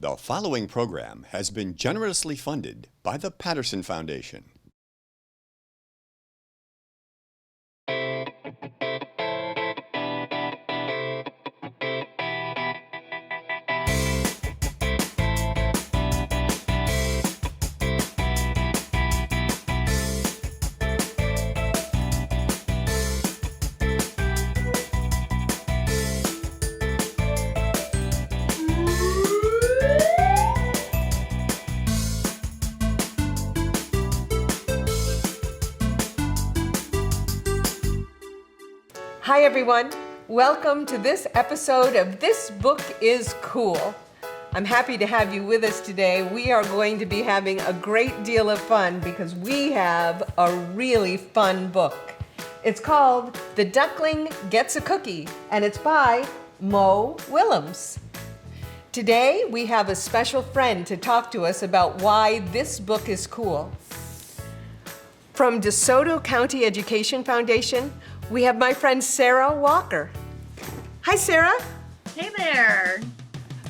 The following program has been generously funded by the Patterson Foundation. Hi everyone, welcome to this episode of This Book is Cool. I'm happy to have you with us today. We are going to be having a great deal of fun because we have a really fun book. It's called The Duckling Gets a Cookie, and it's by Mo Willems. Today we have a special friend to talk to us about why this book is cool. From DeSoto County Education Foundation, we have my friend Sara Walker. Hi, Sara. Hey there.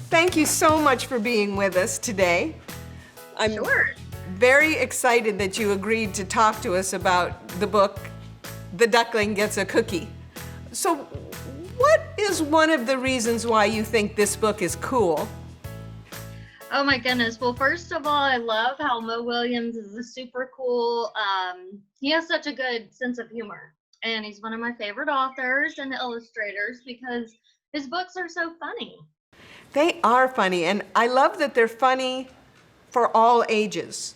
Thank you so much for being with us today. I'm very excited that you agreed to talk to us about the book, The Duckling Gets a Cookie. So, what is one of the reasons why you think this book is cool? Oh my goodness. Well, first of all, I love how Mo Willems is a super cool, he has such a good sense of humor. And he's one of my favorite authors and illustrators because his books are so funny. They are funny, and I love that they're funny for all ages.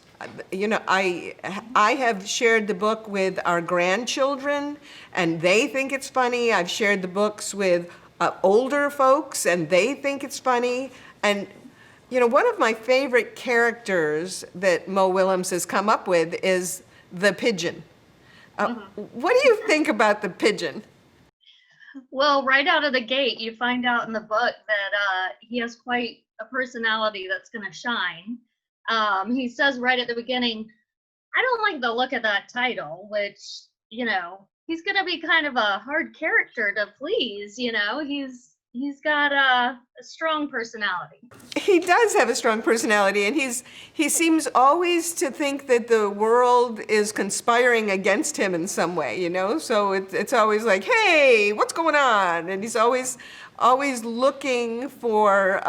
You know, I have shared the book with our grandchildren, and they think it's funny. I've shared the books with older folks, and they think it's funny. And, you know, one of my favorite characters that Mo Willems has come up with is the Pigeon. What do you think about the Pigeon? Well, right out of the gate, you find out in the book that he has quite a personality that's going to shine. He says right at the beginning, I don't like the look of that title, which, you know, he's going to be kind of a hard character to please, you know. He's got a strong personality. He does have a strong personality, and he seems always to think that the world is conspiring against him in some way, you know? So it's always like, hey, what's going on? And he's always looking for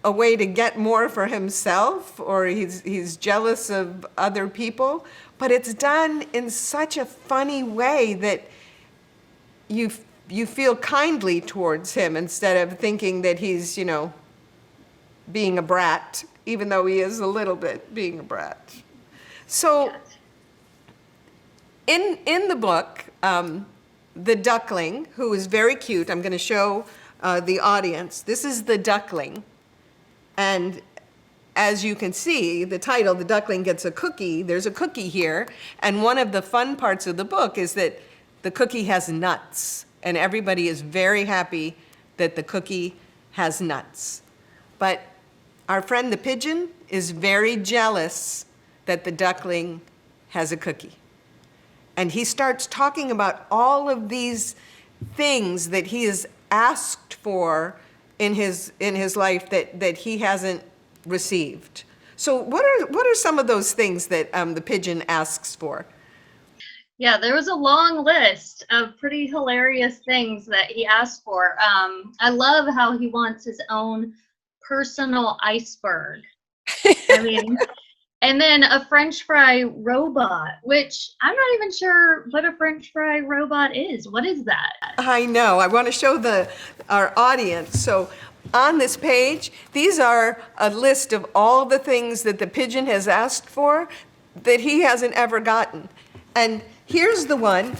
a way to get more for himself, or he's jealous of other people. But it's done in such a funny way that you feel kindly towards him instead of thinking that he's, you know, being a brat, even though he is a little bit being a brat. So in the book, the duckling, who is very cute, I'm going to show the audience. This is the duckling. And as you can see, the title, The Duckling Gets a Cookie, there's a cookie here. And one of the fun parts of the book is that the cookie has nuts. And everybody is very happy that the cookie has nuts. But our friend the pigeon is very jealous that the duckling has a cookie. And he starts talking about all of these things that he has asked for in his life that he hasn't received. So what are some of those things that the pigeon asks for? Yeah, there was a long list of pretty hilarious things that he asked for. I love how he wants his own personal iceberg. I mean, and then a French fry robot, which I'm not even sure what a French fry robot is. What is that? I know. I want to show our audience. So on this page, these are a list of all the things that the pigeon has asked for that he hasn't ever gotten. And here's the one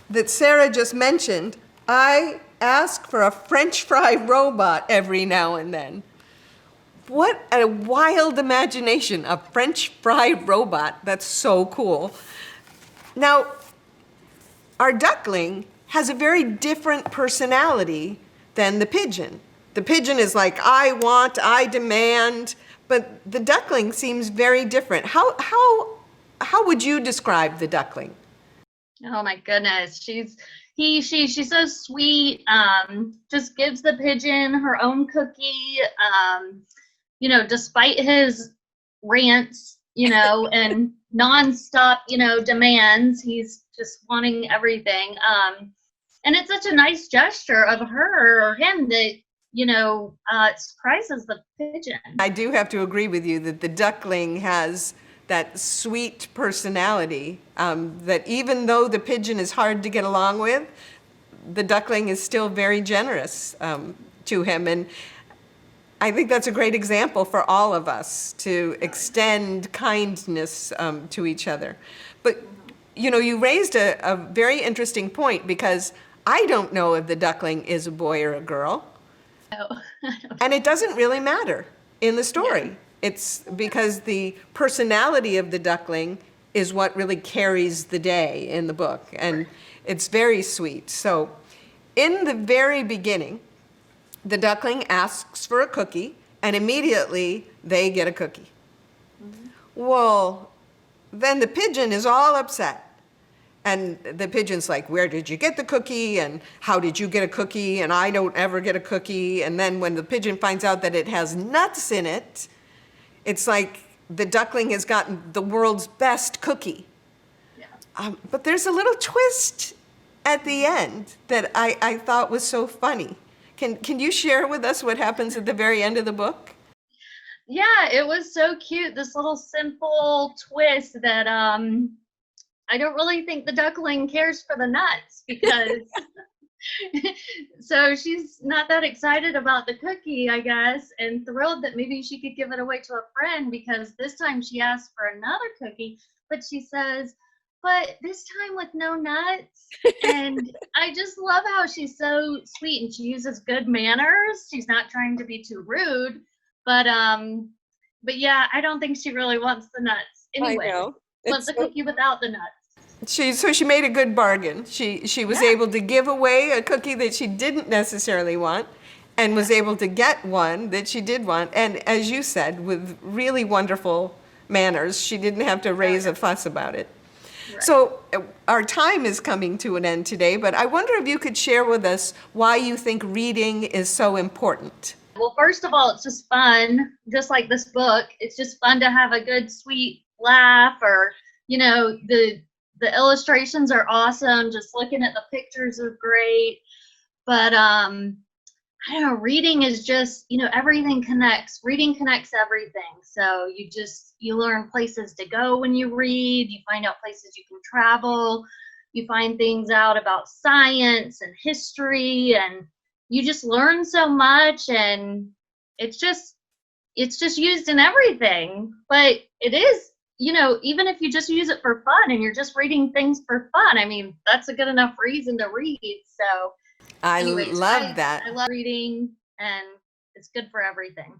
that Sara just mentioned. I ask for a French fry robot every now and then. What a wild imagination, a French fry robot. That's so cool. Now, our duckling has a very different personality than the pigeon. The pigeon is like, I want, I demand, but the duckling seems very different. How would you describe the duckling? Oh my goodness, she's She's so sweet. Just gives the pigeon her own cookie. Despite his rants, and nonstop, demands, he's just wanting everything. And it's such a nice gesture of her or him that, surprises the pigeon. I do have to agree with you that the duckling has that sweet personality, that even though the pigeon is hard to get along with, the duckling is still very generous to him. And I think that's a great example for all of us to extend kindness to each other. But, you raised a very interesting point, because I don't know if the duckling is a boy or a girl. No. And it doesn't really matter in the story. Yeah. It's because the personality of the duckling is what really carries the day in the book. And it's very sweet. So in the very beginning, the duckling asks for a cookie, and immediately they get a cookie. Mm-hmm. Well, then the pigeon is all upset. And the pigeon's like, where did you get the cookie? And how did you get a cookie? And I don't ever get a cookie. And then when the pigeon finds out that it has nuts in it, it's like the duckling has gotten the world's best cookie. Yeah. But there's a little twist at the end that I thought was so funny. Can you share with us what happens at the very end of the book? Yeah, it was so cute. This little simple twist that I don't really think the duckling cares for the nuts, because so she's not that excited about the cookie, I guess, and thrilled that maybe she could give it away to a friend, because this time she asked for another cookie, but she says, but this time with no nuts. And I just love how she's so sweet, and she uses good manners. She's not trying to be too rude, but yeah, I don't think she really wants the nuts anyway. I know. Wants a cookie without the nuts. So she made a good bargain. She was able to give away a cookie that she didn't necessarily want, and was able to get one that she did want. And as you said, with really wonderful manners, she didn't have to raise a fuss about it. Right. So our time is coming to an end today, but I wonder if you could share with us why you think reading is so important. Well, first of all, it's just fun, just like this book. It's just fun to have a good, sweet laugh, or, the illustrations are awesome. Just looking at the pictures are great. But I don't know, reading is just, everything connects. Reading connects everything. So you learn places to go when you read. You find out places you can travel. You find things out about science and history, and you just learn so much. And it's just used in everything. But it is, even if you just use it for fun and you're just reading things for fun, I mean, that's a good enough reason to read. So I love that. I love reading, and it's good for everything.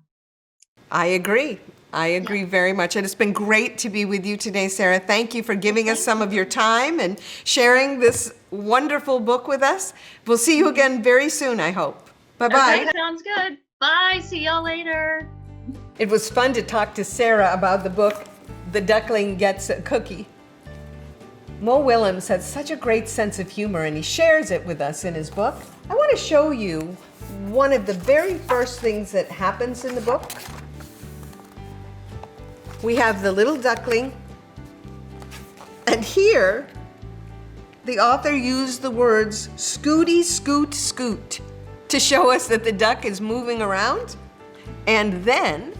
I agree very much. And it's been great to be with you today, Sara. Thank you for giving us some of your time and sharing this wonderful book with us. We'll see you again very soon, I hope. Bye-bye. Okay, sounds good. Bye. See y'all later. It was fun to talk to Sara about the book, The Duckling Gets a Cookie. Mo Willems has such a great sense of humor, and he shares it with us in his book. I want to show you one of the very first things that happens in the book. We have the little duckling, and here the author used the words scooty, scoot, scoot to show us that the duck is moving around. And then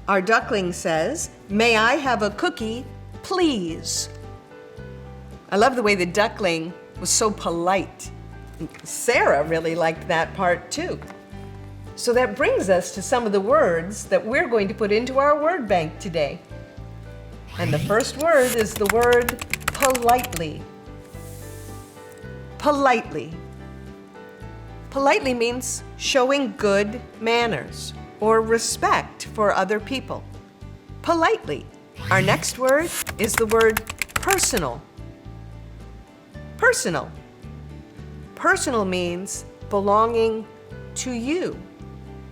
our duckling says, "May I have a cookie, please?" I love the way the duckling was so polite. Sara really liked that part too. So that brings us to some of the words that we're going to put into our word bank today. And the first word is the word politely. Politely. Politely means showing good manners or respect for other people. Politely. Our next word is the word personal. Personal. Personal means belonging to you,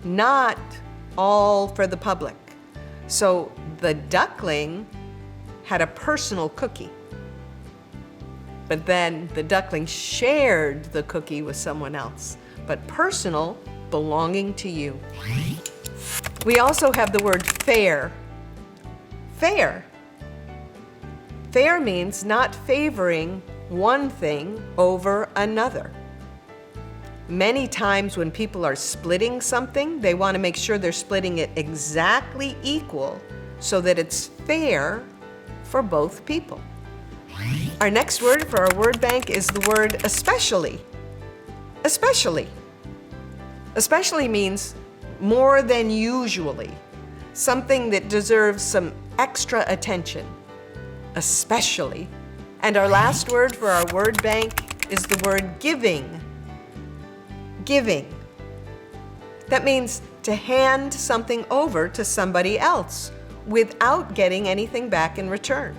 not all for the public. So the duckling had a personal cookie. but then the duckling shared the cookie with someone else. But personal, belonging to you. We also have the word fair. Fair. Fair means not favoring one thing over another. Many times when people are splitting something, they want to make sure they're splitting it exactly equal so that it's fair for both people. Our next word for our word bank is the word especially. Especially. Especially means more than usually, something that deserves some extra attention. Especially. And our last word for our word bank is the word giving. Giving. That means to hand something over to somebody else without getting anything back in return.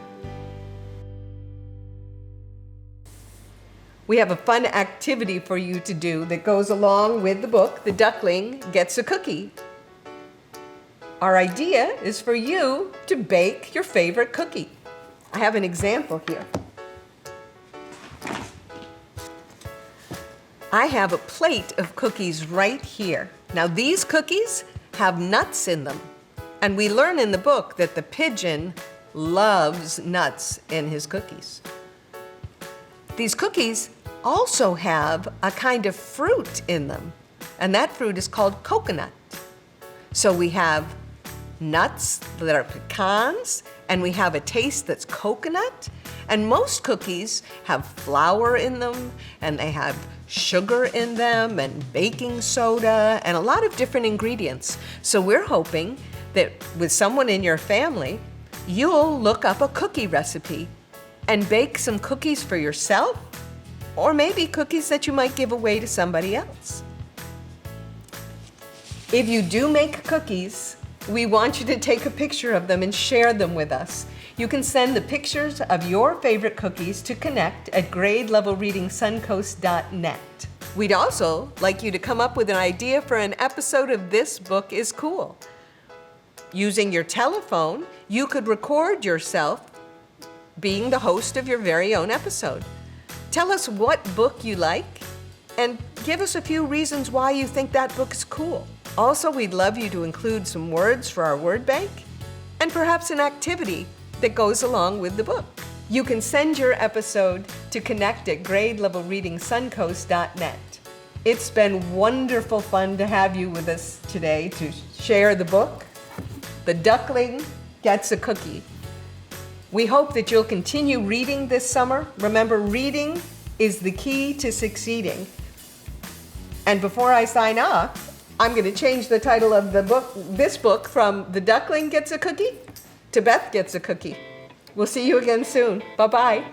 We have a fun activity for you to do that goes along with the book, The Duckling Gets a Cookie. Our idea is for you to bake your favorite cookie. I have an example here. I have a plate of cookies right here. Now these cookies have nuts in them. And we learn in the book that the pigeon loves nuts in his cookies. These cookies also have a kind of fruit in them, and that fruit is called coconut. So we have nuts that are pecans, and we have a taste that's coconut, and most cookies have flour in them, and they have sugar in them, and baking soda, and a lot of different ingredients. So we're hoping that with someone in your family, you'll look up a cookie recipe and bake some cookies for yourself, or maybe cookies that you might give away to somebody else. If you do make cookies, we want you to take a picture of them and share them with us. You can send the pictures of your favorite cookies to connect@gradelevelreadingsuncoast.net. We'd also like you to come up with an idea for an episode of This Book is Cool. Using your telephone, you could record yourself being the host of your very own episode. Tell us what book you like and give us a few reasons why you think that book is cool. Also, we'd love you to include some words for our word bank and perhaps an activity that goes along with the book. You can send your episode to connect@gradelevelreadingsuncoast.net. It's been wonderful fun to have you with us today to share the book, The Duckling Gets a Cookie. We hope that you'll continue reading this summer. Remember, reading is the key to succeeding. And before I sign off, I'm going to change the title of this book from The Duckling Gets a Cookie to Beth Gets a Cookie. We'll see you again soon. Bye-bye.